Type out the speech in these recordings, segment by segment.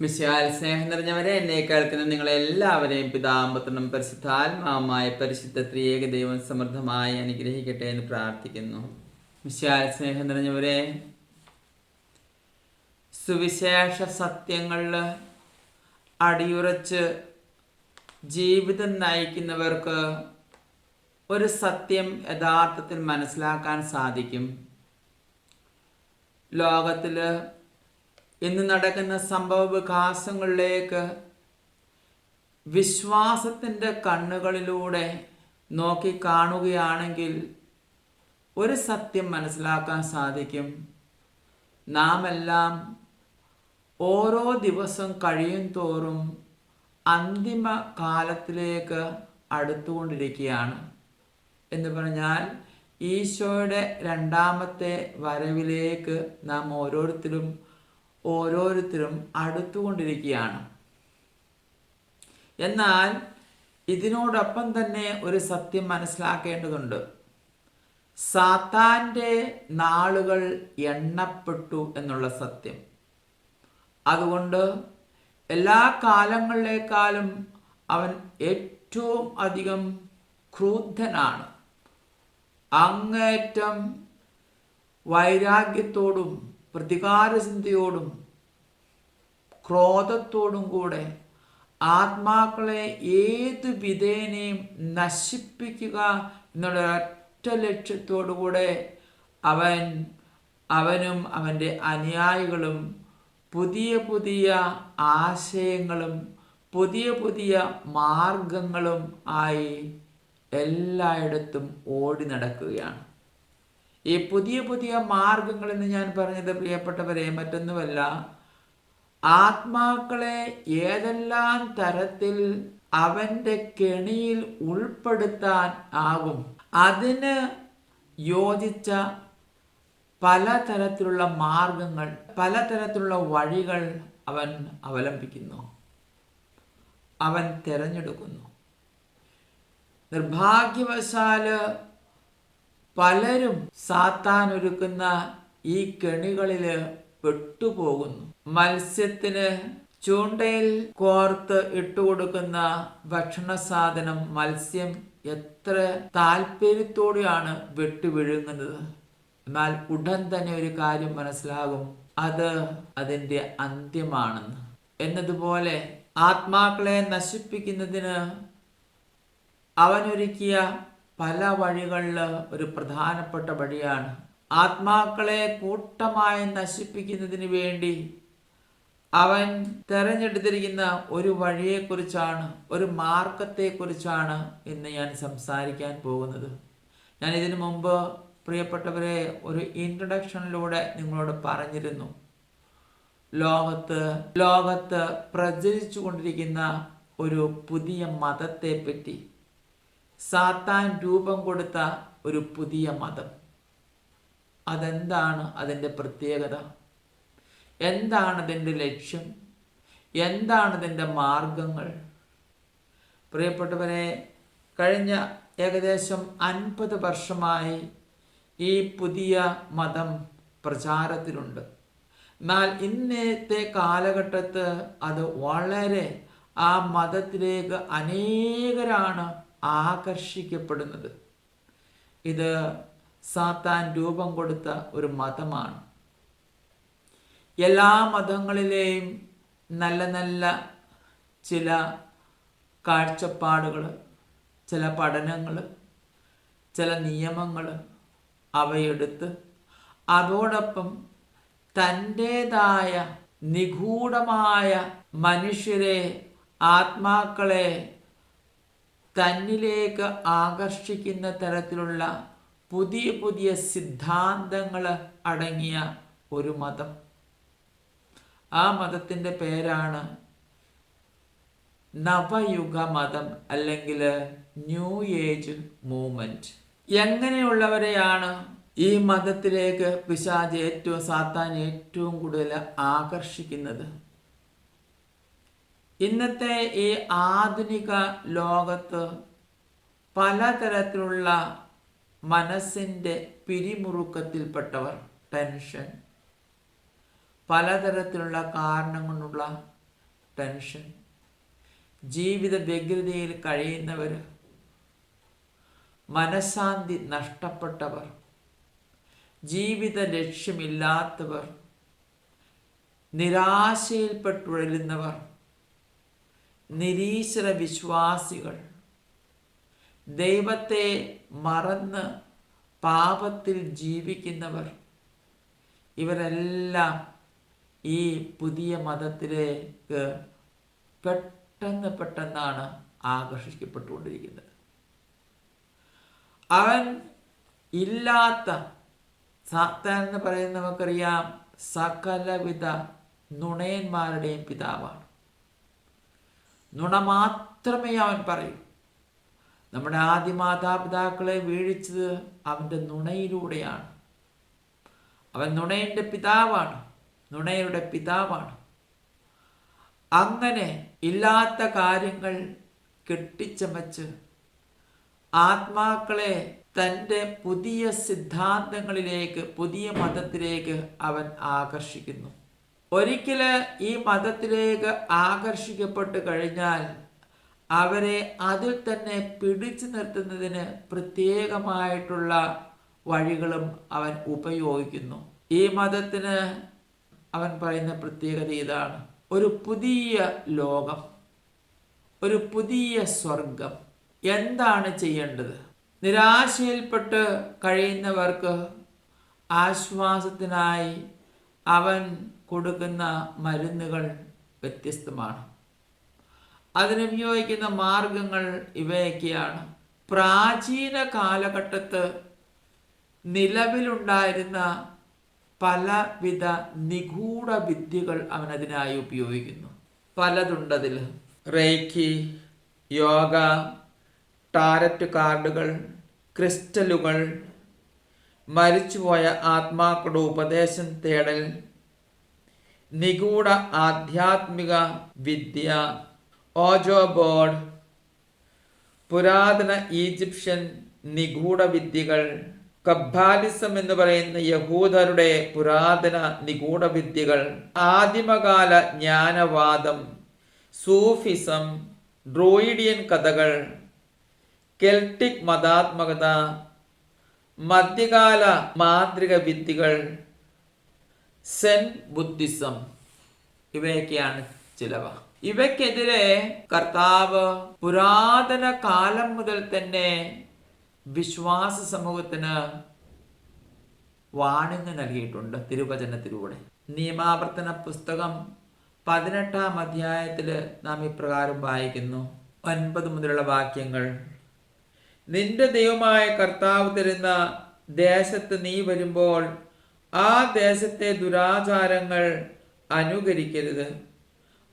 മിശിഹായിൽ സ്നേഹം നിറഞ്ഞവരെ, എന്നെ കേൾക്കുന്ന നിങ്ങളെല്ലാവരെയും പിതാമ്പുത്രനും പരിശുദ്ധാത്മാവുമായ പരിശുദ്ധ ത്രിയേക ദൈവം സമൃദ്ധമായി അനുഗ്രഹിക്കട്ടെ എന്ന് പ്രാർത്ഥിക്കുന്നു. മിശിഹായിൽ സ്നേഹം നിറഞ്ഞവരെ, സുവിശേഷ സത്യങ്ങളിൽ അടിയുറച്ച് ജീവിതം നയിക്കുന്നവർക്ക് ഒരു സത്യം യഥാർത്ഥത്തിൽ മനസ്സിലാക്കാൻ സാധിക്കും. ലോകത്തിൽ ഇന്ന് നടക്കുന്ന സംഭവ വികാസങ്ങളിലേക്ക് വിശ്വാസത്തിൻ്റെ കണ്ണുകളിലൂടെ നോക്കി കാണുകയാണെങ്കിൽ ഒരു സത്യം മനസ്സിലാക്കാൻ സാധിക്കും. നാം എല്ലാം ഓരോ ദിവസം കഴിയും തോറും അന്തിമ കാലത്തിലേക്ക് അടുത്തുകൊണ്ടിരിക്കുകയാണ്. എന്ന് പറഞ്ഞാൽ ഈശോയുടെ രണ്ടാമത്തെ വരവിലേക്ക് നാം ഓരോരുത്തരും അടുത്തുകൊണ്ടിരിക്കുകയാണ്. എന്നാൽ ഇതിനോടൊപ്പം തന്നെ ഒരു സത്യം മനസ്സിലാക്കേണ്ടതുണ്ട്. സാത്താൻ്റെ നാളുകൾ എണ്ണപ്പെട്ടു എന്നുള്ള സത്യം. അതുകൊണ്ട് എല്ലാ കാലങ്ങളിലേക്കാളും അവൻ ഏറ്റവും അധികം ക്രൂദ്ധനാണ്. അങ്ങേറ്റം വൈരാഗ്യത്തോടും പ്രതികാരചിന്തയോടും ക്രോധത്തോടും കൂടെ ആത്മാക്കളെ ഏതു വിധേനയും നശിപ്പിക്കുക എന്നുള്ള ഒറ്റ ലക്ഷ്യത്തോടു കൂടെ അവനും അവൻ്റെ അനുയായികളും പുതിയ പുതിയ ആശയങ്ങളും പുതിയ മാർഗങ്ങളും ആയി എല്ലായിടത്തും ഓടി നടക്കുകയാണ്. ഈ പുതിയ മാർഗങ്ങളെന്ന് ഞാൻ പറഞ്ഞത്, പ്രിയപ്പെട്ടവരെ, മറ്റൊന്നുമല്ല, ആത്മാക്കളെ ഏതെല്ലാം തരത്തിൽ അവൻ്റെ കെണിയിൽ ഉൾപ്പെടുത്താൻ ആകും അതിന് യോജിച്ച പലതരത്തിലുള്ള മാർഗങ്ങൾ, പലതരത്തിലുള്ള വഴികൾ അവൻ അവലംബിക്കുന്നു, അവൻ തിരഞ്ഞെടുക്കുന്നു. നിർഭാഗ്യവശാല് പലരും സാത്താൻ ഒരുക്കുന്ന ഈ കെണികളിൽ പെട്ടുപോകുന്നു. മത്സ്യത്തിന് ചൂണ്ടയിൽ കോർത്ത് ഇട്ടുകൊടുക്കുന്ന ഭക്ഷണ സാധനം മത്സ്യം എത്ര താല്പര്യത്തോടെയാണ് വിഴുങ്ങുന്നത്. എന്നാൽ ഉടൻ തന്നെ ഒരു കാര്യം മനസ്സിലാകും, അത് അതിൻ്റെ അന്ത്യമാണെന്ന്. എന്നതുപോലെ ആത്മാക്കളെ നശിപ്പിക്കുന്നതിന് അവനൊരുക്കിയ പല വഴികളിൽ ഒരു പ്രധാനപ്പെട്ട വഴിയാണ് ആത്മാക്കളെ കൂട്ടമായി നശിപ്പിക്കുന്നതിന് വേണ്ടി അവൻ തെരഞ്ഞെടുത്തിരിക്കുന്ന ഒരു വഴിയെക്കുറിച്ചാണ്, ഒരു മാർഗത്തെക്കുറിച്ചാണ് ഇന്ന് ഞാൻ സംസാരിക്കാൻ പോകുന്നത്. ഞാൻ ഇതിനു മുമ്പ്, പ്രിയപ്പെട്ടവരെ, ഒരു ഇൻട്രൊഡക്ഷനിലൂടെ നിങ്ങളോട് പറഞ്ഞിരുന്നു, ലോകത്ത് പ്രചരിച്ചു കൊണ്ടിരിക്കുന്ന ഒരു പുതിയ മതത്തെപ്പറ്റി, സാത്താൻ രൂപം കൊടുത്ത ഒരു പുതിയ മതം. അതെന്താണ് അതിൻ്റെ പ്രത്യേകത? എന്താണ് അതിൻ്റെ ലക്ഷ്യം? എന്താണ് അതിൻ്റെ മാർഗങ്ങൾ? പ്രിയപ്പെട്ടവരെ, കഴിഞ്ഞ ഏകദേശം 50 വർഷമായി ഈ പുതിയ മതം പ്രചാരത്തിലുണ്ട്. എന്നാൽ ഇന്നത്തെ കാലഘട്ടത്ത് അത് വളരെ, ആ മതത്തിലേക്ക് അനേകരാണ് ആകർഷിക്കപ്പെടുന്നത്. ഇത് സാത്താൻ രൂപം കൊടുത്ത ഒരു മതമാണ്. എല്ലാ മതങ്ങളിലെയും നല്ല ചില കാഴ്ചപ്പാടുകൾ, ചില പഠനങ്ങൾ, ചില നിയമങ്ങൾ അവയെടുത്ത് അതോടൊപ്പം തൻ്റേതായ നിഗൂഢമായ മനുഷ്യരെ, ആത്മാക്കളെ തന്നിലേക്ക് ആകർഷിക്കുന്ന തരത്തിലുള്ള പുതിയ സിദ്ധാന്തങ്ങൾ അടങ്ങിയ ഒരു മതം. ആ മതത്തിൻ്റെ പേരാണ് നവയുഗ മതം, അല്ലെങ്കിൽ ന്യൂ ഏജ് മൂവ്മെന്റ്. എങ്ങനെയുള്ളവരെയാണ് ഈ മതത്തിലേക്ക് സാത്താൻ ഏറ്റവും കൂടുതൽ ആകർഷിക്കുന്നത്? ഇന്നത്തെ ഈ ആധുനിക ലോകത്ത് പലതരത്തിലുള്ള മനസ്സിൻ്റെ പിരിമുറുക്കത്തിൽപ്പെട്ടവർ, ടെൻഷൻ, പലതരത്തിലുള്ള കാരണം കൊണ്ടുള്ള ടെൻഷൻ, ജീവിത വ്യഗ്രതയിൽ കഴിയുന്നവർ, മനഃശാന്തി നഷ്ടപ്പെട്ടവർ, ജീവിത ലക്ഷ്യമില്ലാത്തവർ, നിരാശയിൽപ്പെട്ടുഴലുന്നവർ, നിരീശ്വര വിശ്വാസികൾ, ദൈവത്തെ മറന്ന് പാപത്തിൽ ജീവിക്കുന്നവർ, ഇവരെല്ലാം ഈ പുതിയ മതത്തിലേക്ക് പെട്ടെന്നാണ് ആകർഷിക്കപ്പെട്ടുകൊണ്ടിരിക്കുന്നത്. അവൻ ഇല്ലാത്ത, സാത്താൻ എന്ന് പറയുന്നത് നമുക്കറിയാം, സകലവിധ നുണയന്മാരുടെയും പിതാവാണ്. നുണ മാത്രമേ അവൻ പറയൂ. നമ്മുടെ ആദ്യ മാതാപിതാക്കളെ വീഴിച്ചത് അവൻ്റെ നുണയിലൂടെയാണ്. അവൻ നുണയുടെ പിതാവാണ്, നുണയുടെ പിതാവാണ്. അങ്ങനെ ഇല്ലാത്ത കാര്യങ്ങൾ കെട്ടിച്ചമച്ച് ആത്മാക്കളെ തൻ്റെ പുതിയ സിദ്ധാന്തങ്ങളിലേക്ക്, പുതിയ മതത്തിലേക്ക് അവൻ ആകർഷിക്കുന്നു. ഒരിക്കൽ ഈ മതത്തിലേക്ക് ആകർഷിക്കപ്പെട്ട് കഴിഞ്ഞാൽ അവരെ അതിൽ തന്നെ പിടിച്ചു നിർത്തുന്നതിന് പ്രത്യേകമായിട്ടുള്ള വഴികളും അവൻ ഉപയോഗിക്കുന്നു. ഈ മതത്തിന് അവൻ പറയുന്ന പ്രത്യേകത ഇതാണ്: ഒരു പുതിയ ലോകം, ഒരു പുതിയ സ്വർഗം. എന്താണ് ചെയ്യേണ്ടത്? നിരാശയിൽപ്പെട്ട് കഴിയുന്നവർക്ക് ആശ്വാസത്തിനായി അവൻ കൊടുക്കുന്ന മരുന്നുകൾ വ്യത്യസ്തമാണ്. അതിനുപയോഗിക്കുന്ന മാർഗങ്ങൾ ഇവയൊക്കെയാണ്. പ്രാചീന കാലഘട്ടത്ത് നിലവിലുണ്ടായിരുന്ന പലവിധ നിഗൂഢ വിദ്യകൾ അവൻ അതിനായി ഉപയോഗിക്കുന്നു. പലതുണ്ടതിൽ: റേക്കി, യോഗ, ടാരറ്റ് കാർഡുകൾ, ക്രിസ്റ്റലുകൾ, മരിച്ചുപോയ ആത്മാക്കളുടെ ഉപദേശം തേടൽ, നിഗൂഢ ആധ്യാത്മിക വിദ്യ, ഓജോ ബോർഡ്, പുരാതന ഈജിപ്ഷ്യൻ നിഗൂഢ വിദ്യകൾ, കബ്ബാലിസം എന്ന് പറയുന്ന യഹൂദരുടെ പുരാതന നിഗൂഢ വിദ്യകൾ, ആദിമകാല ജ്ഞാനവാദം, സൂഫിസം, ഡ്രോയിഡിയൻ കഥകൾ, കെൽട്ടിക് മതാത്മകത, മധ്യകാല മാന്ത്രിക വിദ്യകൾ, സെൻ ബുദ്ധിസം, ഇവയൊക്കെയാണ് ചിലവ. ഇവയ്ക്കെതിരെ കർത്താവ് പുരാതന കാലം മുതൽ തന്നെ വിശ്വാസ സമൂഹത്തിന് വാണിംഗ് നൽകിയിട്ടുണ്ട് തിരുവചനത്തിലൂടെ. നിയമാവർത്തന പുസ്തകം 18-ാം അധ്യായത്തിൽ നാം ഇപ്രകാരം വായിക്കുന്നു, 9 മുതലുള്ള വാക്യങ്ങൾ: നിന്റെ ദൈവമായ കർത്താവ് തരുന്ന ദേശത്ത് നീ വരുമ്പോൾ ആ ദേശത്തെ ദുരാചാരങ്ങൾ അനുകരിക്കരുത്.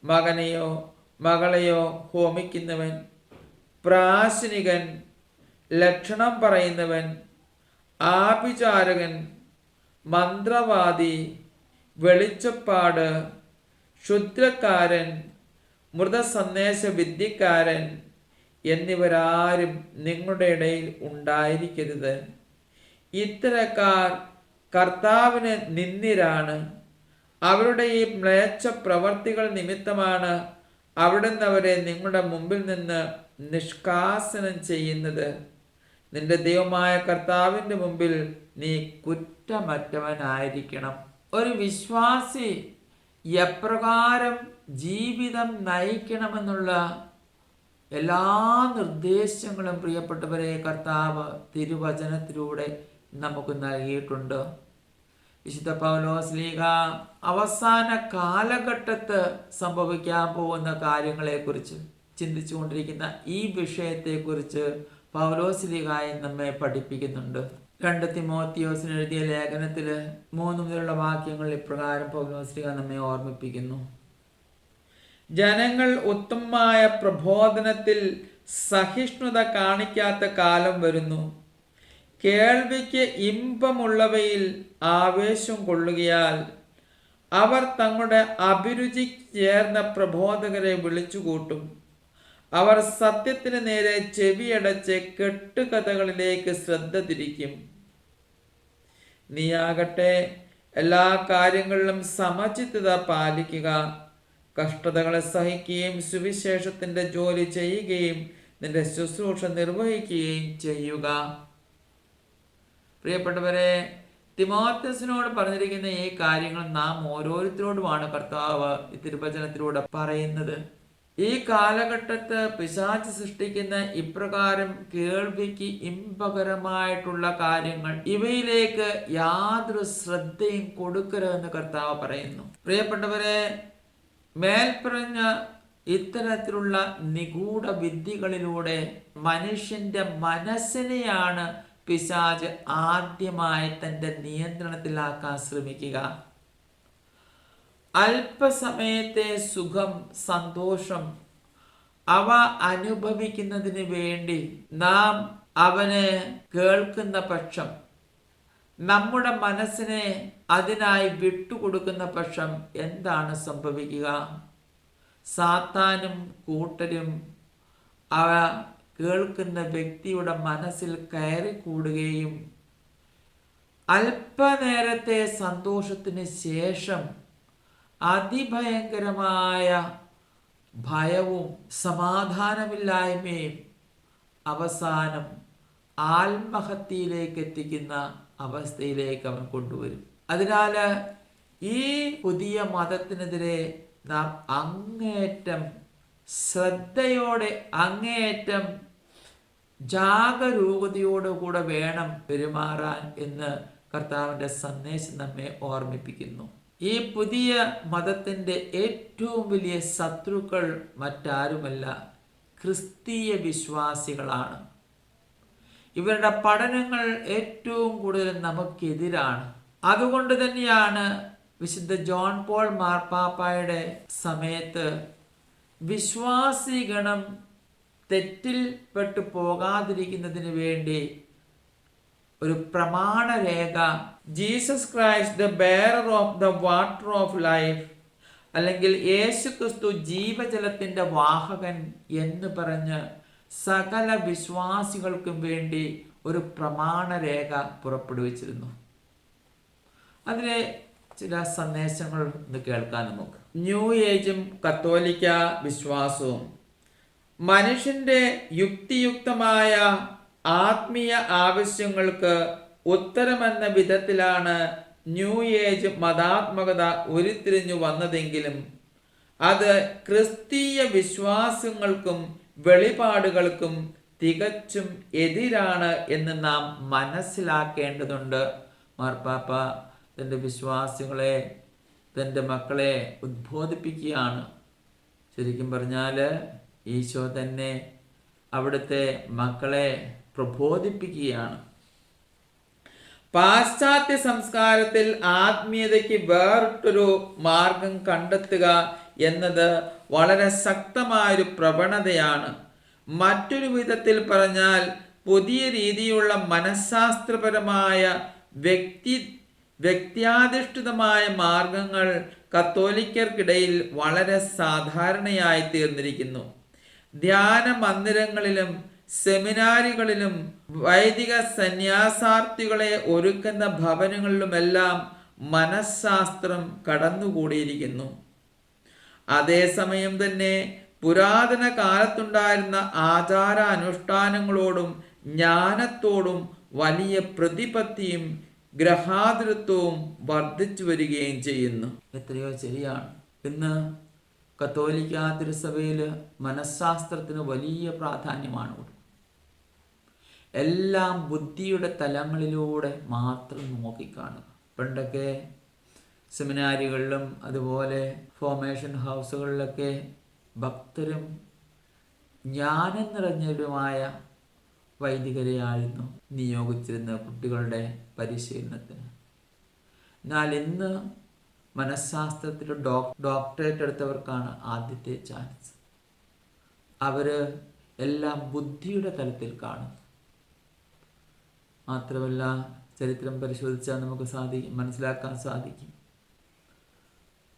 മകനെയോ മകളെയോ ഹോമിക്കുന്നവൻ, പ്രാശനികൻ, ലക്ഷണം പറയുന്നവൻ, ആഭിചാരകൻ, മന്ത്രവാദി, വെളിച്ചപ്പാട്, ക്ഷുദ്രക്കാരൻ, മൃതസന്ദേശ വിദ്യക്കാരൻ എന്നിവരാരും നിങ്ങളുടെ ഇടയിൽ ഉണ്ടായിരിക്കരുത്. ഇത്തരക്കാർ കർത്താവിന് നിന്ദ്യരാണ്. അവരുടെ ഈ മ്ലേച്ഛ പ്രവർത്തികൾ നിമിത്തമാണ് അവിടുന്ന് അവരെ നിങ്ങളുടെ മുമ്പിൽ നിന്ന് നിഷ്കാസനം ചെയ്യുന്നത്. നിന്റെ ദൈവമായ കർത്താവിൻ്റെ മുമ്പിൽ നീ കുറ്റമറ്റവനായിരിക്കണം. ഒരു വിശ്വാസി എപ്രകാരം ജീവിതം നയിക്കണമെന്നുള്ള എല്ലാ നിർദ്ദേശങ്ങളും പ്രിയപ്പെട്ടവരെ കർത്താവ് തിരുവചനത്തിലൂടെ നമുക്ക് നൽകിയിട്ടുണ്ട്. വിശുദ്ധ പൗലോസ്ലീഹ അവസാന കാലഘട്ടത്ത് സംഭവിക്കാൻ പോകുന്ന കാര്യങ്ങളെക്കുറിച്ച് ചിന്തിച്ചുകൊണ്ടിരിക്കുന്ന ഈ വിഷയത്തെക്കുറിച്ച് പൗലോസ്ലീഹായി നമ്മെ പഠിപ്പിക്കുന്നുണ്ട്. 2 തിമോത്തിയോസിന് എഴുതിയ ലേഖനത്തിൽ 3 മുതലുള്ള വാക്യങ്ങൾ ഇപ്രകാരം പൗലോസ്ലീഹ നമ്മെ ഓർമ്മിപ്പിക്കുന്നു: ജനങ്ങൾ ഉത്തമമായ പ്രബോധനത്തിൽ സഹിഷ്ണുത കാണിക്കാത്ത കാലം വരുന്നു. കേൾവിക്ക് ഇമ്പമുള്ളവയിൽ ആവേശം കൊള്ളുകയാൽ അവർ തങ്ങളുടെ അഭിരുചി ചേർന്ന പ്രബോധകരെ വിളിച്ചുകൂട്ടും. അവർ സത്യത്തിന് നേരെ ചെവിയടച്ച് കെട്ടുകഥകളിലേക്ക് ശ്രദ്ധ തിരിക്കും. നീയാകട്ടെ എല്ലാ കാര്യങ്ങളിലും സമചിത്തത പാലിക്കുക. കഷ്ടതകളെ സഹിക്കുകയും സുവിശേഷത്തിന്റെ ജോലി ചെയ്യുകയും നിന്റെ ശുശ്രൂഷ നിർവഹിക്കുകയും ചെയ്യുക. പ്രിയപ്പെട്ടവരെ, തിമോഥെയോസിനോട് പറഞ്ഞിരിക്കുന്ന ഈ കാര്യങ്ങൾ നാം ഓരോരുത്തരോടുമാണ് കർത്താവ് ഈ തിരുവചനത്തിലൂടെ പറയുന്നത്. ഈ കാലഘട്ടത്ത് പിശാച് സൃഷ്ടിക്കുന്ന ഇപ്രകാരം കേൾവിക്ക് ഇമ്പകരമായിട്ടുള്ള കാര്യങ്ങൾ, ഇവയിലേക്ക് യാതൊരു ശ്രദ്ധയും കൊടുക്കരുതെന്ന് കർത്താവ് പറയുന്നു. പ്രിയപ്പെട്ടവരെ, മേൽപ്പറഞ്ഞ ഇത്തരത്തിലുള്ള നിഗൂഢ വിദ്യകളിലൂടെ മനുഷ്യന്റെ മനസ്സിനെയാണ് പിശാച് ആദ്യമായി തന്റെ നിയന്ത്രണത്തിലാക്കാൻ ശ്രമിക്കുക. അല്പസമയത്തെ സുഖം, സന്തോഷം അവ അനുഭവിക്കുന്നതിന് വേണ്ടി നാം അവന് കേൾക്കുന്ന പക്ഷം, നമ്മുടെ മനസ്സിനെ അതിനായി വിട്ടുകൊടുക്കുന്ന പക്ഷം എന്താണ് സംഭവിക്കുക? സാത്താനും കൂട്ടരും അവ കേൾക്കുന്ന വ്യക്തിയുടെ മനസ്സിൽ കയറിക്കൂടുകയും അല്പനേരത്തെ സന്തോഷത്തിന് ശേഷം അതിഭയങ്കരമായ ഭയവും സമാധാനമില്ലായ്മയും അവസാനം ആത്മഹത്യയിലേക്ക് എത്തിക്കുന്ന അവസ്ഥയിലേക്ക് അവൻ കൊണ്ടുവരും. അതിനാൽ ഈ പുതിയ മതത്തിനെതിരെ നാം അങ്ങേയറ്റം ശ്രദ്ധയോടെ, അങ്ങേയറ്റം ജാഗരൂകതയോടുകൂടെ വേണം പെരുമാറാൻ എന്ന് കർത്താവിൻ്റെ സന്ദേശം നമ്മെ ഓർമ്മിപ്പിക്കുന്നു. ഈ പുതിയ മതത്തിൻ്റെ ഏറ്റവും വലിയ ശത്രുക്കൾ മറ്റാരുമല്ല, ക്രിസ്തീയ വിശ്വാസികളാണ്. ഇവരുടെ പഠനങ്ങൾ ഏറ്റവും കൂടുതൽ നമുക്കെതിരാണ്. അതുകൊണ്ട് തന്നെയാണ് വിശുദ്ധ ജോൺ പോൾ മാർപ്പാപ്പായുടെ സമയത്ത് വിശ്വാസിഗണം തെറ്റിൽപ്പെട്ടു പോകാതിരിക്കുന്നതിന് വേണ്ടി ഒരു പ്രമാണരേഖ, Jesus Christ the bearer of the water of life, അല്ലെങ്കിൽ യേശു ക്രിസ്തു ജീവജലത്തിൻ്റെ വാഹകൻ എന്ന് പറഞ്ഞ് സകല വിശ്വാസികൾക്കും വേണ്ടി ഒരു പ്രമാണരേഖ പുറപ്പെടുവിച്ചിരുന്നു. അതിലെ ചില സന്ദേശങ്ങൾ ഒന്ന് കേൾക്കാൻ നമുക്ക്. ന്യൂ ഏജും കത്തോലിക്ക വിശ്വാസവും മനുഷ്യന്റെ യുക്തിയുക്തമായ ആത്മീയ ആവശ്യങ്ങൾക്ക് ഉത്തരമെന്ന വിധത്തിലാണ് ന്യൂ ഏജ് മതാത്മകത ഉരുത്തിരിഞ്ഞു വന്നതെങ്കിലും അത് ക്രിസ്തീയ വിശ്വാസങ്ങൾക്കും വെളിപാടുകൾക്കും തികച്ചും എതിരാണ് എന്ന് നാം മനസ്സിലാക്കേണ്ടതുണ്ട്. മാർപ്പാപ്പ തൻ്റെ വിശ്വാസികളെ, തൻ്റെ മക്കളെ ഉദ്ബോധിപ്പിക്കുകയാണ്. ശരിക്കും പറഞ്ഞാൽ ഈശോ തന്നെ അവിടുത്തെ മക്കളെ പ്രബോധിപ്പിക്കുകയാണ്. പാശ്ചാത്യ സംസ്കാരത്തിൽ ആത്മീയതയ്ക്ക് വേറിട്ടൊരു മാർഗം കണ്ടെത്തുക എന്നത് വളരെ ശക്തമായൊരു പ്രവണതയാണ്. മറ്റൊരു വിധത്തിൽ പറഞ്ഞാൽ പുതിയ രീതിയിലുള്ള മനഃശാസ്ത്രപരമായ വ്യക്തിയാധിഷ്ഠിതമായ മാർഗങ്ങൾ കത്തോലിക്കർക്കിടയിൽ വളരെ സാധാരണയായി തീർന്നിരിക്കുന്നു. ധ്യാന മന്ദിരങ്ങളിലും സെമിനാരികളിലും വൈദിക സന്യാസാർത്ഥികളെ ഒരുക്കുന്ന ഭവനങ്ങളിലുമെല്ലാം മനഃശാസ്ത്രം കടന്നുകൂടിയിരിക്കുന്നു. അതേസമയം തന്നെ പുരാതന കാലത്തുണ്ടായിരുന്ന ആചാര അനുഷ്ഠാനങ്ങളോടും ജ്ഞാനത്തോടും വലിയ പ്രതിപത്തിയും ഗ്രഹാതുരത്വവും വർദ്ധിച്ചു വരികയും ചെയ്യുന്നു. എത്രയോ ശരിയാണ്. ഇന്ന് കത്തോലിക്ക തിരുസഭയിൽ മനഃശാസ്ത്രത്തിന് വലിയ പ്രാധാന്യമാണ്. എല്ലാം ബുദ്ധിയുടെ തലങ്ങളിലൂടെ മാത്രം നോക്കിക്കാണുക. പണ്ടൊക്കെ സെമിനാരികളിലും അതുപോലെ ഫോർമേഷൻ ഹൗസുകളിലൊക്കെ ഭക്തരും ജ്ഞാനം നിറഞ്ഞവരുമായ വൈദികരെയായിരുന്നു നിയോഗിച്ചിരുന്ന കുട്ടികളുടെ പരിശീലനത്തിന്. എന്നാൽ ഇന്ന് മനഃശാസ്ത്രത്തിൽ ഡോക്ടറേറ്റ് എടുത്തവർക്കാണ് ആദ്യത്തെ ചാൻസ്. അവർ എല്ലാം ബുദ്ധിയുടെ തലത്തിൽ കാണും. മാത്രമല്ല, ചരിത്രം പരിശോധിച്ചാൽ നമുക്ക് മനസ്സിലാക്കാൻ സാധിക്കും,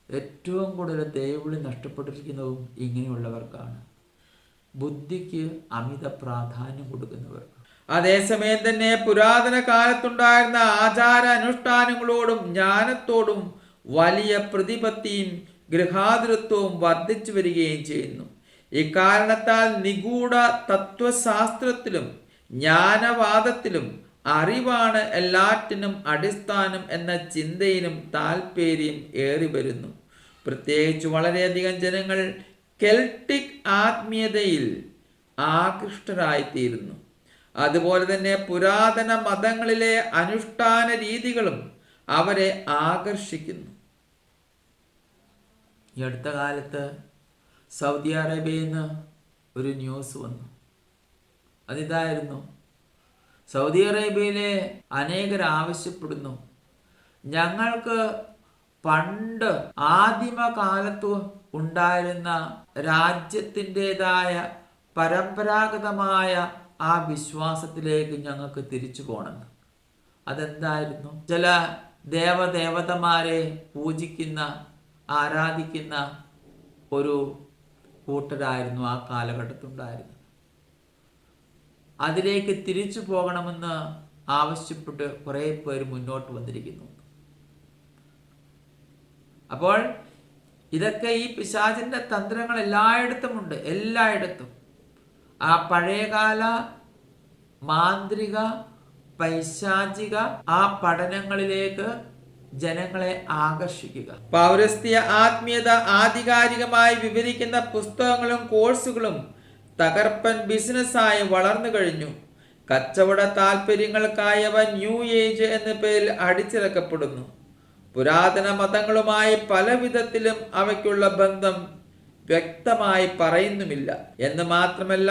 ഏറ്റവും കൂടുതൽ ദൈവവിളി നഷ്ടപ്പെട്ടിരിക്കുന്നതും ഇങ്ങനെയുള്ളവർക്കാണ്. ബുദ്ധിക്ക് അമിത പ്രാധാന്യം കൊടുക്കുന്നവർക്ക്. അതേസമയം തന്നെ പുരാതന കാലത്തുണ്ടായിരുന്ന ആചാര അനുഷ്ഠാനങ്ങളോടും ജ്ഞാനത്തോടും വലിയ പ്രതിപത്തിയും ഗൃഹാതുരത്വവും വർദ്ധിച്ചു വരികയും ചെയ്യുന്നു. ഇക്കാരണത്താൽ നിഗൂഢ തത്വശാസ്ത്രത്തിലും ജ്ഞാനവാദത്തിലും അറിവാണ് എല്ലാറ്റിനും അടിസ്ഥാനം എന്ന ചിന്തയിലും താല്പര്യം ഏറി വരുന്നു. പ്രത്യേകിച്ച് വളരെയധികം ജനങ്ങൾ കെൽട്ടിക് ആത്മീയതയിൽ ആകൃഷ്ടരായിത്തീരുന്നു. അതുപോലെ തന്നെ പുരാതന മതങ്ങളിലെ അനുഷ്ഠാന രീതികളും അവരെ ആകർഷിക്കുന്നു. ഈ അടുത്ത കാലത്ത് സൗദി അറേബ്യയിൽ നിന്ന് ഒരു ന്യൂസ് വന്നു. അതിതായിരുന്നു: സൗദി അറേബ്യയിലെ അനേകർ ആവശ്യപ്പെടുന്നു, ഞങ്ങൾക്ക് പണ്ട് ആദിമകാലത്ത് ഉണ്ടായിരുന്ന രാജ്യത്തിൻ്റെതായ പരമ്പരാഗതമായ ആ വിശ്വാസത്തിലേക്ക് ഞങ്ങൾക്ക് തിരിച്ചു പോകണമെന്ന്. അതെന്തായിരുന്നു? ചില ദേവദേവതമാരെ പൂജിക്കുന്ന ആരാധിക്കുന്ന ഒരു കൂട്ടരായിരുന്നു ആ കാലഘട്ടത്തുണ്ടായിരുന്നത്. അതിലേക്ക് തിരിച്ചു പോകണമെന്ന് ആവശ്യപ്പെട്ട് കുറേ പേര് മുന്നോട്ട് വന്നിരിക്കുന്നു. അപ്പോൾ ഇതൊക്കെ ഈ പിശാചിന്റെ തന്ത്രങ്ങൾ എല്ലായിടത്തുമുണ്ട്, എല്ലായിടത്തും. ആ പഴയകാല മാന്ത്രിക പൈശാചിക ആ പഠനങ്ങളിലേക്ക് ജനങ്ങളെ ആകർഷിക്കുക. പൗരസ്ത്യ ആത്മീയത ആധികാരികമായി വിവരിക്കുന്ന പുസ്തകങ്ങളും കോഴ്സുകളും തകർപ്പൻ ബിസിനസ്സായി വളർന്നു കഴിഞ്ഞു. കച്ചവട താല്പര്യങ്ങൾക്കായി അവ ന്യൂ ഏജ് എന്ന പേരിൽ അടിച്ചിറക്കപ്പെടുന്നു. പുരാതന മതങ്ങളുമായി പല വിധത്തിലും അവയ്ക്കുള്ള ബന്ധം വ്യക്തമായി പറയുന്നുമില്ല എന്ന് മാത്രമല്ല,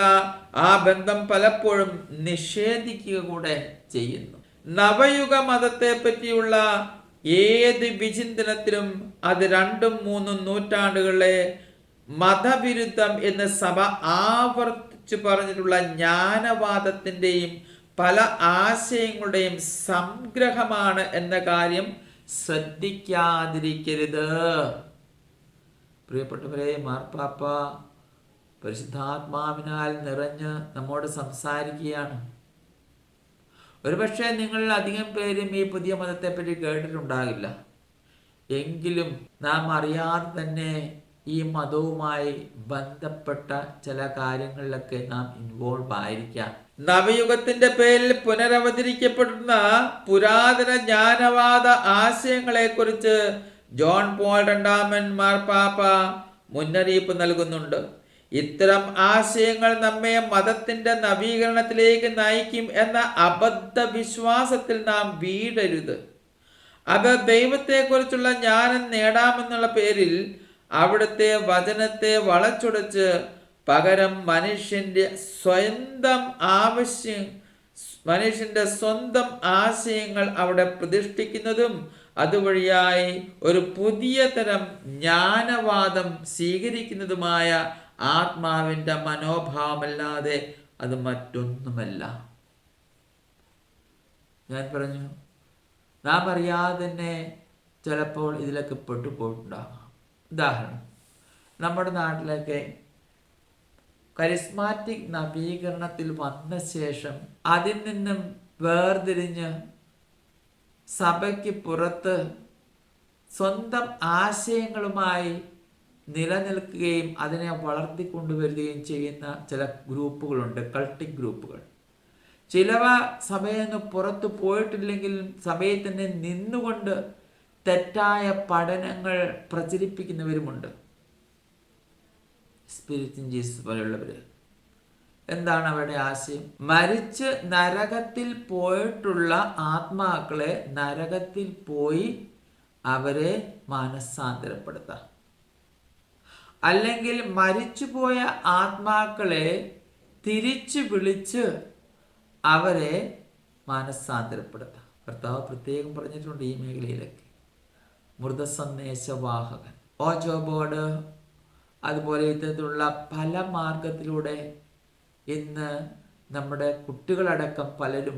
ആ ബന്ധം പലപ്പോഴും നിഷേധിക്കുക കൂടെ ചെയ്യുന്നു. നവയുഗ മതത്തെ പറ്റിയുള്ള ഏത് വിചിന്തനത്തിലും അത് 2-3 നൂറ്റാണ്ടുകളിലെ മതവിരുദ്ധം എന്ന് സഭ ആവർത്തിച്ചു പറഞ്ഞിട്ടുള്ള ജ്ഞാനവാദത്തിൻ്റെയും പല ആശയങ്ങളുടെയും സംഗ്രഹമാണ് എന്ന കാര്യം ശ്രദ്ധിക്കാതിരിക്കരുത്. പ്രിയപ്പെട്ടവരെ, മാർപ്പാപ്പ പരിശുദ്ധാത്മാവിനാൽ നിറഞ്ഞ് നമ്മോട് സംസാരിക്കുകയാണ്. ഒരുപക്ഷെ നിങ്ങൾ അധികം പേരും ഈ പുതിയ മതത്തെപ്പറ്റി കേട്ടിട്ടുണ്ടാകില്ല. എങ്കിലും നാം അറിയാതെ തന്നെ ഈ മതവുമായി ബന്ധപ്പെട്ട ചില കാര്യങ്ങളിലൊക്കെ നാം ഇൻവോൾവ് ആയിരിക്കാം. നവയുഗത്തിന്റെ പേരിൽ പുനരവതരിക്കപ്പെടുന്ന പുരാതന ജ്ഞാനവാദ ആശയങ്ങളെക്കുറിച്ച് ജോൺ പോൾ രണ്ടാമൻ മാർപ്പാപ്പ മുന്നറിയിപ്പ് നൽകുന്നുണ്ട്. ഇത്തരം ആശയങ്ങൾ നമ്മെ മതത്തിന്റെ നവീകരണത്തിലേക്ക് നയിക്കും എന്ന അബദ്ധ വിശ്വാസത്തിൽ നാം വീഴരുത്. അത് ദൈവത്തെക്കുറിച്ചുള്ള ജ്ഞാനം നേടാമെന്നുള്ള പേരിൽ അവിടുത്തെ വചനത്തെ വളച്ചൊടിച്ച് പകരം മനുഷ്യന്റെ സ്വന്തം ആശയങ്ങൾ അവിടെ പ്രതിഷ്ഠിക്കുന്നതും അതുവഴിയായി ഒരു പുതിയ തരം ജ്ഞാനവാദം സ്വീകരിക്കുന്നതുമായ ആത്മാവിൻ്റെ മനോഭാവമല്ലാതെ അത് മറ്റൊന്നുമല്ല. ഞാൻ പറഞ്ഞു, നാം അറിയാതെ തന്നെ ചിലപ്പോൾ ഇതിലൊക്കെ പെട്ടുപോയിട്ടുണ്ടാകാം. ഉദാഹരണം, നമ്മുടെ നാട്ടിലൊക്കെ കരിസ്മാറ്റിക് നവീകരണത്തിൽ വന്ന ശേഷം അതിൽ നിന്നും വേർതിരിഞ്ഞ് സഭയ്ക്ക് പുറത്ത് സ്വന്തം ആശയങ്ങളുമായി നിലനിൽക്കുകയും അതിനെ വളർത്തിക്കൊണ്ടുവരികയും ചെയ്യുന്ന ചില ഗ്രൂപ്പുകളുണ്ട്, കൾട്ടിക് ഗ്രൂപ്പുകൾ. ചിലവ സഭയിൽ നിന്ന് പുറത്തു പോയിട്ടില്ലെങ്കിലും സഭയിൽ തന്നെ നിന്നുകൊണ്ട് തെറ്റായ പഠനങ്ങൾ പ്രചരിപ്പിക്കുന്നവരുമുണ്ട്. സ്പിരിറ്റ് ഇൻ ജീസസ് പോലെയുള്ളവർ. എന്താണ് അവരുടെ ആശയം? മരിച്ച് നരകത്തിൽ പോയിട്ടുള്ള ആത്മാക്കളെ നരകത്തിൽ പോയി അവരെ മാനസാന്തരപ്പെടുത്താം, അല്ലെങ്കിൽ മരിച്ചുപോയ ആത്മാക്കളെ തിരിച്ചു വിളിച്ച് അവരെ മാനസാന്തരപ്പെടുത്താം. കർത്താവ് പ്രത്യേകം പറഞ്ഞിട്ടുണ്ട് ഈ മേഖലയിലൊക്കെ. മൃതസന്ദേശവാഹകൻ, ഓജോ ബോർഡ്, അതുപോലെ ഇത്തരത്തിലുള്ള പല മാർഗത്തിലൂടെ ഇന്ന് നമ്മുടെ കുട്ടികളടക്കം പലരും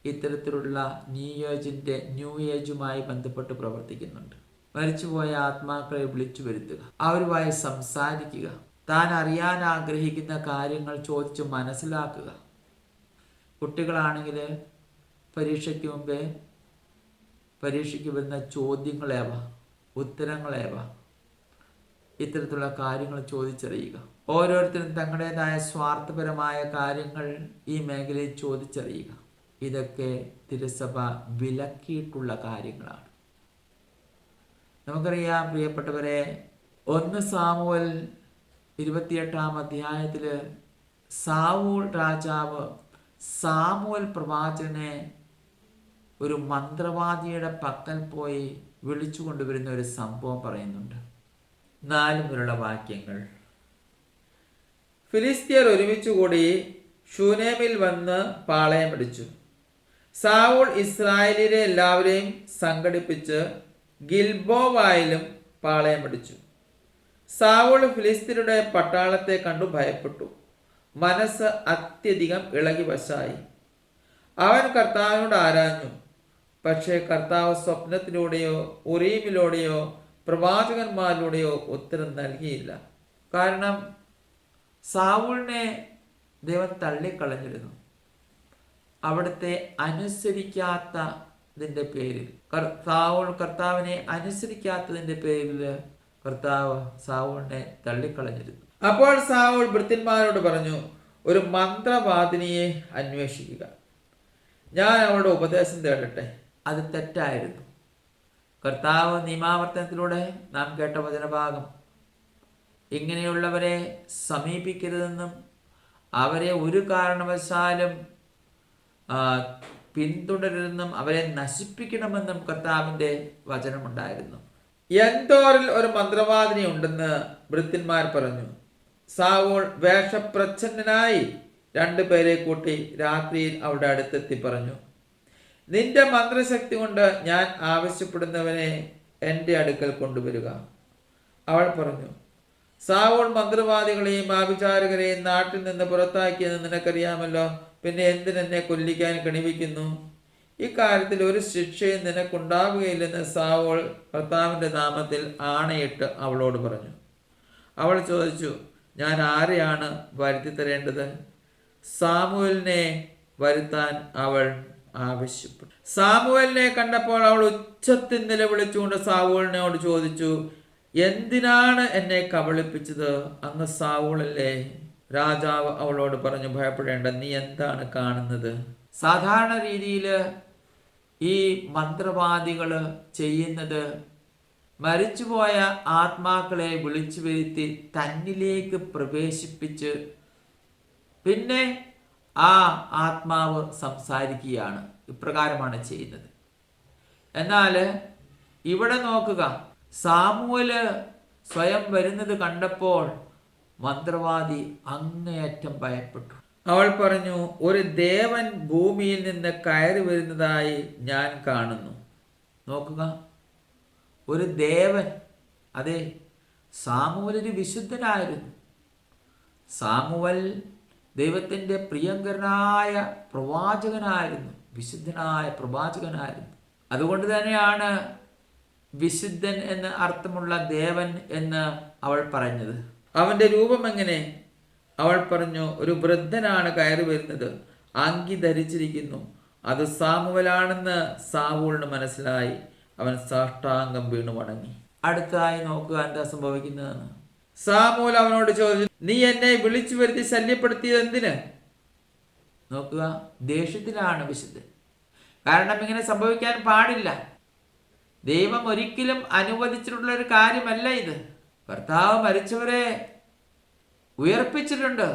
ഇത്തരത്തിലുള്ള ന്യൂ ഏജുമായി ബന്ധപ്പെട്ട് പ്രവർത്തിക്കുന്നുണ്ട്. മരിച്ചുപോയ ആത്മാക്കളെ വിളിച്ചു വരുത്തുക, അവരുമായി സംസാരിക്കുക, താൻ അറിയാൻ ആഗ്രഹിക്കുന്ന കാര്യങ്ങൾ ചോദിച്ച് മനസ്സിലാക്കുക. കുട്ടികളാണെങ്കിൽ പരീക്ഷയ്ക്ക് മുമ്പേ പരീക്ഷയ്ക്ക് വരുന്ന ചോദ്യങ്ങളേവ, ഉത്തരങ്ങളേവ, ഇത്തരത്തിലുള്ള കാര്യങ്ങൾ ചോദിച്ചറിയുക. ഓരോരുത്തരും തങ്ങളുടേതായ സ്വാർത്ഥപരമായ കാര്യങ്ങൾ ഈ മേഖലയിൽ ചോദിച്ചറിയുക. ഇതൊക്കെ തിരുസഭ വിലക്കിയിട്ടുള്ള കാര്യങ്ങളാണ്. നമുക്കറിയാം പ്രിയപ്പെട്ടവരെ, 1 സാമുവേൽ 28-ാം അധ്യായത്തിൽ സാവൂൾ രാജാവ് സാമുവേൽ പ്രവാചകനെ ഒരു മന്ത്രവാദിയുടെ പക്കൽ പോയി വിളിച്ചു കൊണ്ടുവരുന്ന ഒരു സംഭവം പറയുന്നുണ്ട്. 4 മുതലുള്ള വാക്യങ്ങൾ. ഫിലിസ്ത്യർ ഒരുമിച്ചുകൂടി ശൂനേമിൽ വന്ന് പാളയമടിച്ചു. സാവൂൾ ഇസ്രായേലിലെ എല്ലാവരെയും സംഘടിപ്പിച്ച് ഗിൽബോവായിലും പാളയമടിച്ചു. സാവൂൾ ഫിലിസ്ത്യരുടെ പട്ടാളത്തെ കണ്ടു ഭയപ്പെട്ടു. മനസ്സ് അത്യധികം ഇളകി വശായി. അവൻ കർത്താവിനോട് ആരാഞ്ഞു. പക്ഷേ കർത്താവ് സ്വപ്നത്തിലൂടെയോ ഉറീമിലൂടെയോ പ്രവാചകന്മാരിലൂടെയോ ഉത്തരം നൽകിയില്ല. കാരണം സാവൂളിനെ ദൈവം തള്ളിക്കളഞ്ഞിരുന്നു. അവിടുത്തെ അനുസരിക്കാത്തതിൻ്റെ പേരിൽ, കർത്താവിനെ അനുസരിക്കാത്തതിൻ്റെ പേരിൽ കർത്താവ് സാവൂളിനെ തള്ളിക്കളഞ്ഞിരുന്നു. അപ്പോൾ സാവൂൾ ഭൃത്യന്മാരോട് പറഞ്ഞു, ഒരു മന്ത്രവാദിനിയെ അന്വേഷിക്കുക, ഞാൻ അവളുടെ ഉപദേശം തേടട്ടെ. അത് തെറ്റായിരുന്നു. കർത്താവ് നിയമാവർത്തനത്തിലൂടെ നാം കേട്ട വചനഭാഗം, ഇങ്ങനെയുള്ളവരെ സമീപിക്കരുതെന്നും അവരെ ഒരു കാരണവശാലും പിന്തുടരുതെന്നും അവരെ നശിപ്പിക്കണമെന്നും കർത്താവിൻ്റെ വചനമുണ്ടായിരുന്നു. എന്തോറിൽ ഒരു മന്ത്രവാദിനി ഉണ്ടെന്ന് ഭൃത്യന്മാർ പറഞ്ഞു. സാവൂൾ വേഷപ്രച്ഛന്നനായി 2 പേരെ കൂട്ടി രാത്രിയിൽ അവിടെ അടുത്തെത്തി പറഞ്ഞു, നിന്റെ മന്ത്രശക്തി കൊണ്ട് ഞാൻ ആവശ്യപ്പെടുന്നവനെ എൻ്റെ അടുക്കൽ കൊണ്ടുവരിക. അവൾ പറഞ്ഞു, സാവൂൾ മന്ത്രവാദികളെയും ആഭിചാരകരെയും നാട്ടിൽ നിന്ന് പുറത്താക്കിയെന്ന് നിനക്കറിയാമല്ലോ. പിന്നെ എന്തിനെന്നെ കൊല്ലിക്കാൻ കണിവിക്കുന്നു? ഇക്കാര്യത്തിൽ ഒരു ശിക്ഷയും നിനക്കുണ്ടാവുകയില്ലെന്ന് സാവൂൾ കർത്താവിൻ്റെ നാമത്തിൽ ആണയിട്ട് അവളോട് പറഞ്ഞു. അവൾ ചോദിച്ചു, ഞാൻ ആരെയാണ് വരുത്തി തരേണ്ടത്? സാമുവേലിനെ വരുത്താൻ അവൾ ആവശ്യപ്പെട്ടു. സാമുവേലിനെ കണ്ടപ്പോൾ അവൾ ഉച്ചത്തിൽ നിലവിളിച്ചുകൊണ്ട് സാവൂളിനോട് ചോദിച്ചു, എന്തിനാണ് എന്നെ കബളിപ്പിച്ചത്? അങ്ങ് സാവൂളല്ലേ? രാജാവ് അവളോട് പറഞ്ഞു, ഭയപ്പെടേണ്ട, നീ എന്താണ് കാണുന്നത്? സാധാരണ രീതിയിൽ ഈ മന്ത്രവാദികൾ ചെയ്യുന്നത് മരിച്ചുപോയ ആത്മാക്കളെ വിളിച്ചു വരുത്തി തന്നിലേക്ക് പ്രവേശിപ്പിച്ച് പിന്നെ ആ ആത്മാവ് സംസാരിക്കുകയാണ്. ഇപ്രകാരമാണ് ചെയ്യുന്നത്. എന്നാൽ ഇവിടെ നോക്കുക, സാമുവേല് സ്വയം വരുന്നത് കണ്ടപ്പോൾ മന്ത്രവാദി അങ്ങേയറ്റം ഭയപ്പെട്ടു. അവൾ പറഞ്ഞു, ഒരു ദേവൻ ഭൂമിയിൽ നിന്ന് കയറി വരുന്നതായി ഞാൻ കാണുന്നു. നോക്കുക, ഒരു ദേവൻ. അതെ, സാമുവേൽ ഒരു വിശുദ്ധനായിരുന്നു. സാമുവേൽ ദൈവത്തിൻ്റെ പ്രിയങ്കരനായ പ്രവാചകനായിരുന്നു, വിശുദ്ധനായ പ്രവാചകനായിരുന്നു. അതുകൊണ്ട് തന്നെയാണ് വിശുദ്ധൻ എന്ന് അർത്ഥമുള്ള ദേവൻ എന്ന് അവൾ പറഞ്ഞത്. അവൻ്റെ രൂപം എങ്ങനെ? അവൾ പറഞ്ഞു, ഒരു വൃദ്ധനാണ് കയറി വരുന്നത്, അങ്കി ധരിച്ചിരിക്കുന്നു. അത് സാമുവേലാണെന്ന് സാവൂളിന് മനസ്സിലായി. അവൻ സാഷ്ടാംഗം വീണു വണങ്ങി. അടുത്തതായി നോക്കുക എന്താ സംഭവിക്കുന്നതെന്ന്. സാമുവേൽ അവനോട് ചോദിച്ചു, നീ എന്നെ വിളിച്ചു വരുത്തി ശല്യപ്പെടുത്തിയത് എന്തിന്? നോക്കുക, ദേഷ്യത്തിലാണ് വിശുദ്ധൻ. കാരണം ഇങ്ങനെ സംഭവിക്കാൻ പാടില്ല. ദൈവം ഒരിക്കലും അനുവദിച്ചിട്ടുള്ള ഒരു കാര്യമല്ല ഇത്. കർത്താവ് മരിച്ചവരെ ഉയർപ്പിച്ചിട്ടുണ്ട്.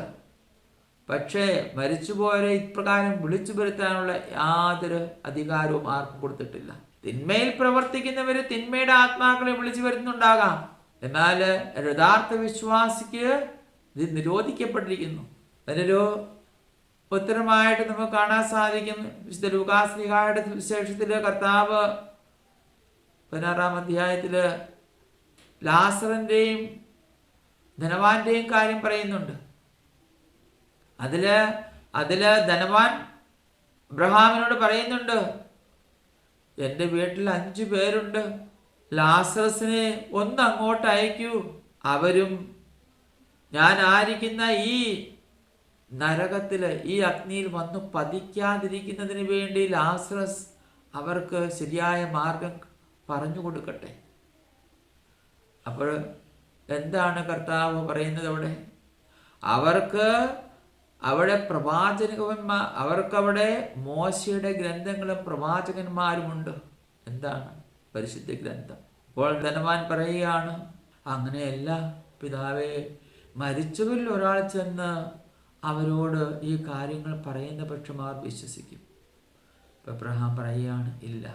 പക്ഷേ മരിച്ചുപോയവരെ ഇപ്രകാരം വിളിച്ചു വരുത്താനുള്ള യാതൊരു അധികാരവും ആർക്കും കൊടുത്തിട്ടില്ല. തിന്മയിൽ പ്രവർത്തിക്കുന്നവര് തിന്മയുടെ ആത്മാക്കളെ വിളിച്ചു വരുന്നുണ്ടാകാം. എന്നാൽ യഥാർത്ഥ വിശ്വാസിക്ക് ഇത് നിരോധിക്കപ്പെട്ടിരിക്കുന്നു. അതിനൊരു ഉത്തരമായിട്ട് നമുക്ക് കാണാൻ സാധിക്കും. വിശുദ്ധ ലൂക്കാശ്ലീഹായുടെ സുവിശേഷത്തില് കർത്താവ് 16-ാം അധ്യായത്തില് ലാസറിന്റെയും ധനവാന്റെയും കാര്യം പറയുന്നുണ്ട്. അതില് ധനവാൻ അബ്രഹാമിനോട് പറയുന്നുണ്ട്, എൻ്റെ വീട്ടിൽ 5 പേരുണ്ട്, ലാസറസിനെ ഒന്ന് അങ്ങോട്ട് അയക്കൂ. അവരും ഞാൻ ആയിരിക്കുന്ന ഈ നരകത്തില് ഈ അഗ്നിയിൽ വന്നു പതിക്കാതിരിക്കുന്നതിന് വേണ്ടി ലാസറസ് അവർക്ക് ശരിയായ മാർഗം പറഞ്ഞു കൊടുക്കട്ടെ. അപ്പോൾ എന്താണ് കർത്താവ് പറയുന്നത് അവിടെ? അവർക്ക് അവിടെ അവർക്കവിടെ മോശയുടെ ഗ്രന്ഥങ്ങളും പ്രവാചകന്മാരുമുണ്ട്. എന്താണ്? പരിശുദ്ധ ഗ്രന്ഥം. അപ്പോൾ ധനവാൻ പറയുകയാണ്, അങ്ങനെയല്ല പിതാവേ, മരിച്ചവരിൽ ഒരാൾ ചെന്ന് അവരോട് ഈ കാര്യങ്ങൾ പറയുന്ന പക്ഷം അവർ വിശ്വസിക്കും. അബ്രഹാം പറയുകയാണ്, ഇല്ല,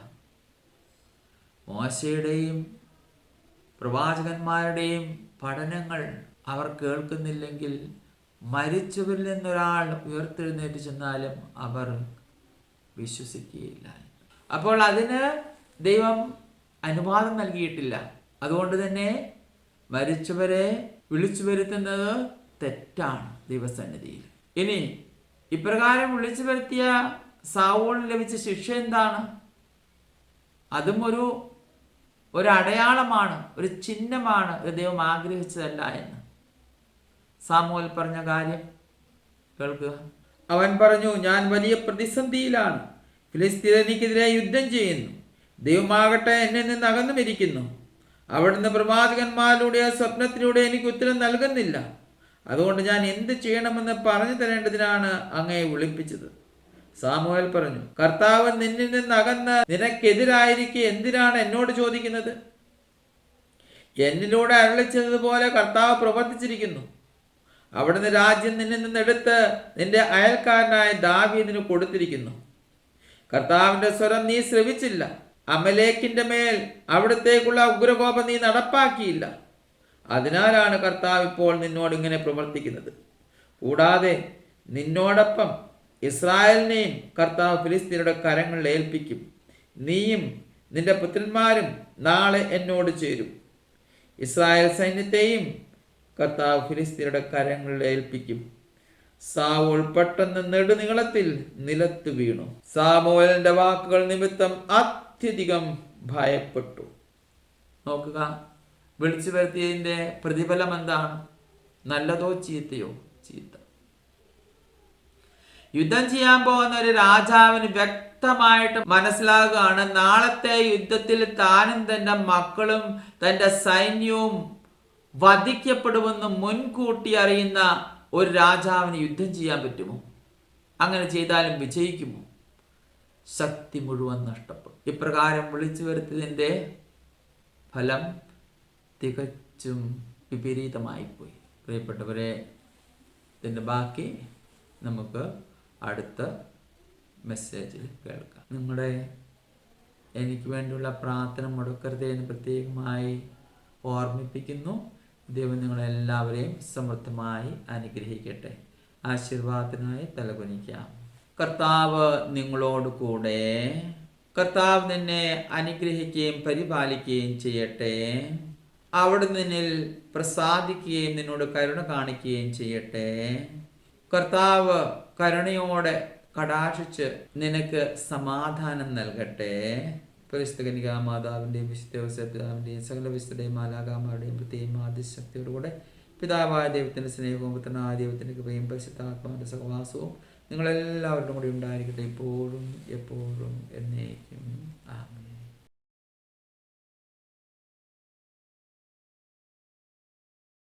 മോശയുടെയും പ്രവാചകന്മാരുടെയും പഠനങ്ങൾ അവർ കേൾക്കുന്നില്ലെങ്കിൽ മരിച്ചവരിൽ നിന്നൊരാൾ ഉയർത്തെഴുന്നേറ്റ് ചെന്നാലും അവർ വിശ്വസിക്കുകയില്ല. അപ്പോൾ അതിന് ദൈവം അനുവാദം നൽകിയിട്ടില്ല. അതുകൊണ്ട് തന്നെ മരിച്ചവരെ വിളിച്ചു വരുത്തുന്നത് തെറ്റാണ് ദൈവസന്നിധിയിൽ. ഇനി ഇപ്രകാരം വിളിച്ചു വരുത്തിയ സാവൂളിന് ലഭിച്ച ശിക്ഷ എന്താണ്? അതും ഒരു അടയാളമാണ്, ഒരു ചിഹ്നമാണ്. ദൈവം ആഗ്രഹിച്ചതല്ല എന്ന് സാമുവേൽ പറഞ്ഞ കാര്യം കേൾക്കുക. അവൻ പറഞ്ഞു, ഞാൻ വലിയ പ്രതിസന്ധിയിലാണ്. ഫിലിസ്തീർ എനിക്കെതിരെ യുദ്ധം ചെയ്യുന്നു. ദൈവമാകട്ടെ എന്നിൽ നിന്ന് അകന്നുമിരിക്കുന്നു. അവിടുന്ന് പ്രവാചകന്മാരിലൂടെ സ്വപ്നത്തിലൂടെ എനിക്ക് ഉത്തരം നൽകുന്നില്ല. അതുകൊണ്ട് ഞാൻ എന്ത് ചെയ്യണമെന്ന് പറഞ്ഞു തരേണ്ടതിനാണ് അങ്ങയെ വിളിപ്പിച്ചത്. സാമുവേൽ പറഞ്ഞു, കർത്താവ് നിന്നിൽ നിന്ന് അകന്ന് നിനക്കെതിരായിരിക്കെ എന്തിനാണ് എന്നോട് ചോദിക്കുന്നത്? എന്നിലൂടെ അരുളിച്ചതുപോലെ കർത്താവ് പ്രവർത്തിച്ചിരിക്കുന്നു. അവിടുന്ന് രാജ്യം നിന്നിൽ നിന്ന് എടുത്ത് നിന്റെ അയൽക്കാരനായ ദാവീദിന് കൊടുത്തിരിക്കുന്നു. കർത്താവിന്റെ സ്വരം നീ ശ്രവിച്ചില്ല. അമലേക്കിന്റെ മേൽ അവിടത്തേക്കുള്ള ഉഗ്രകോപം നീ നടപ്പാക്കിയില്ല. അതിനാലാണ് കർത്താവ് ഇപ്പോൾ നിന്നോട് ഇങ്ങനെ പ്രവർത്തിക്കുന്നത്. കൂടാതെ നിന്നോടൊപ്പം ഇസ്രായേലിനെയും കർത്താവ് ഫിലിസ്തീനയുടെ കരങ്ങളിൽ ഏൽപ്പിക്കും. നീയും നിന്റെ പുത്രന്മാരും നാളെ എന്നോട് ചേരും. ഇസ്രായേൽ സൈന്യത്തെയും കർത്താവ് ഫിലിസ്തീനയുടെ കരങ്ങളിൽ ഏൽപ്പിക്കും. സാവൂൾ പെട്ടെന്ന് നെടുനീളത്തിൽ നിലത്ത് വീണു. സാമുവേലിന്റെ വാക്കുകൾ നിമിത്തം അത്യധികം ഭയപ്പെട്ടു. നോക്കുക, വിളിച്ചു വരുത്തിയതിന്റെ പ്രതിഫലം എന്താണ്? നല്ലതോ ചീത്തയോ? ചീത്ത. യുദ്ധം ചെയ്യാൻ പോകുന്ന ഒരു രാജാവിന് വ്യക്തമായിട്ട് മനസ്സിലാകുകയാണ്, നാളത്തെ യുദ്ധത്തിൽ താനും തൻ്റെ മക്കളും തൻ്റെ സൈന്യവും വധിക്കപ്പെടുമെന്ന് മുൻകൂട്ടി അറിയുന്ന ഒരു രാജാവിന് യുദ്ധം ചെയ്യാൻ പറ്റുമോ? അങ്ങനെ ചെയ്താലും വിജയിക്കുമോ? ശക്തി മുഴുവൻ നഷ്ടപ്പെടും. ഇപ്രകാരം വിളിച്ചു വരുത്തിയതിൻ്റെ ഫലം തികച്ചും വിപരീതമായിപ്പോയി. പ്രിയപ്പെട്ടവരെ, ഇതിൻ്റെ ബാക്കി നമുക്ക് അടുത്ത മെസ്സേജിൽ കേൾക്കാം. എനിക്ക് വേണ്ടിയുള്ള പ്രാർത്ഥന മുടക്കരുത് എന്ന് പ്രത്യേകമായി ഓർമ്മിപ്പിക്കുന്നു. ദൈവം നിങ്ങളെല്ലാവരെയും സമൃദ്ധമായി അനുഗ്രഹിക്കട്ടെ. ആശീർവാദത്തിനായി തലകുനിക്കാം. കർത്താവ് നിങ്ങളോട് കൂടെ. കർത്താവ് നിന്നെ അനുഗ്രഹിക്കുകയും പരിപാലിക്കുകയും ചെയ്യട്ടെ. അവിടുന്ന് നിന്നിൽ പ്രസാദിക്കുകയും നിന്നോട് കരുണ കാണിക്കുകയും ചെയ്യട്ടെ. കർത്താവ് കരുണയോടെ കടാക്ഷിച്ച് നിനക്ക് സമാധാനം നൽകട്ടെ. പരിശുദ്ധ കന്യകാ മാതാവിൻ്റെയും വിശുദ്ധ ഔസേപ്പിതാവിൻ്റെയും സകല വിശുദ്ധയുടെയും മാലാഖമാരുടെയും പ്രത്യേകം ആദിശക്തിയോടുകൂടെ പിതാവായ ദൈവത്തിൻ്റെ സ്നേഹവും പുത്രനായ ദൈവത്തിൻ്റെ കൃപയും പരിശുദ്ധാത്മാവിൻ്റെ സഹവാസവും നിങ്ങളെല്ലാവരുടെ കൂടി ഉണ്ടായിരിക്കട്ടെ, ഇപ്പോഴും എപ്പോഴും എന്നേക്കും. ആമേൻ.